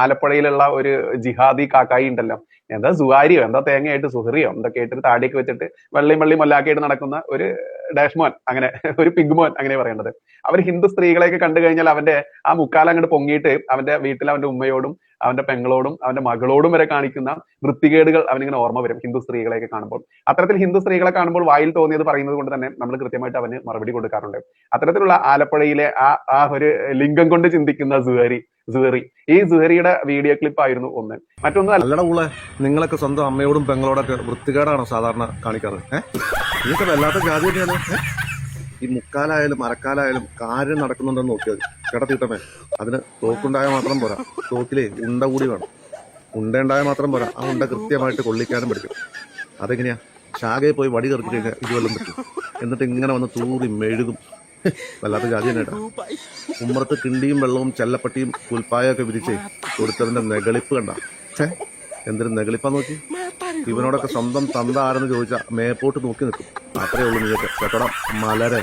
ആലപ്പുഴയിലുള്ള ഒരു ജിഹാദി കാക്കായി ഉണ്ടല്ലോ, എന്താ സുഹാരിയോ എന്താ തേങ്ങയായിട്ട് സുഹറിയോ എന്തൊക്കെ ആയിട്ട് ഒരു താടിയൊക്കെ വെച്ചിട്ട് വെള്ളിയും മൊല്ലാക്കിയിട്ട് നടക്കുന്ന ഒരു ഡാഷ്മോൻ, അങ്ങനെ ഒരു പിഗ്മോൻ അങ്ങനെ പറയേണ്ടത്. അവർ ഹിന്ദു സ്ത്രീകളെയൊക്കെ കണ്ടു കഴിഞ്ഞാൽ അവന്റെ ആ മുക്കാലം അങ്ങോട്ട് പൊങ്ങിയിട്ട് അവന്റെ വീട്ടിൽ അവന്റെ ഉമ്മയോടും അവന്റെ പെങ്ങളോടും അവന്റെ മകളോടും വരെ കാണിക്കുന്ന വൃത്തികേടുകൾ അവനിങ്ങനെ ഓർമ്മ വരും ഹിന്ദു സ്ത്രീകളെയൊക്കെ കാണുമ്പോൾ. അത്തരത്തിൽ ഹിന്ദു സ്ത്രീകളെ കാണുമ്പോൾ വായിൽ തോന്നിയത് പറയുന്നത് കൊണ്ട് തന്നെ നമ്മൾ കൃത്യമായിട്ട് അവന് മറുപടി കൊടുക്കാറുണ്ട്. അത്തരത്തിലുള്ള ആലപ്പുഴയിലെ ആ ഒരു ലിംഗം കൊണ്ട് ചിന്തിക്കുന്ന സുഹറി, ഈ സുഹറിയുടെ വീഡിയോ ക്ലിപ്പ് ആയിരുന്നു ഒന്ന്. മറ്റൊന്ന് അല്ലട ഊളെ, നിങ്ങളൊക്കെ സ്വന്തം അമ്മയോടും പെങ്ങളോടൊക്കെ വൃത്തികേടാണോ സാധാരണ കാണിക്കാറ്? നിങ്ങൾക്ക് വല്ലാത്ത ജാതി തന്നെയാണ്. ഈ മുക്കാലായാലും അരക്കാലായാലും കാര്യം നടക്കുന്നുണ്ടെന്ന് നോക്കിയാൽ കിടത്തിട്ടമേ. അതിന് തോക്കുണ്ടായാൽ മാത്രം പോരാ, തോക്കിലേ ഉണ്ട കൂടി വേണം. ഉണ്ട ഉണ്ടായാൽ മാത്രം പോരാ, ആ ഉണ്ട കൃത്യമായിട്ട് കൊള്ളിക്കാനും പഠിക്കും. അതെങ്ങനെയാ? ശാഖയിൽ പോയി വടി കറക്കി കഴിഞ്ഞാൽ ഇതുവെല്ലാം പറ്റും. എന്നിട്ട് ഇങ്ങനെ വന്ന് തൂറി മെഴുകും. വല്ലാത്ത ജാതി തന്നെ കേട്ടാ. ഉമ്മറത്ത് കിണ്ടിയും വെള്ളവും ചെല്ലപ്പട്ടിയും പുൽപ്പായൊക്കെ വിരിച്ചേ കൊടുത്തതിന്റെ നെകളിപ്പ് കണ്ട. എന്തൊരു നെകളിപ്പാ നോക്കി. ഇവനോടൊക്കെ സ്വന്തം തന്ത ആരെന്ന് ചോദിച്ചാൽ മേപ്പോട്ട് നോക്കി നിൽക്കും. അത്രേ ഉള്ളൂ നീയൊക്കെ കേട്ടോടാ മലരെ.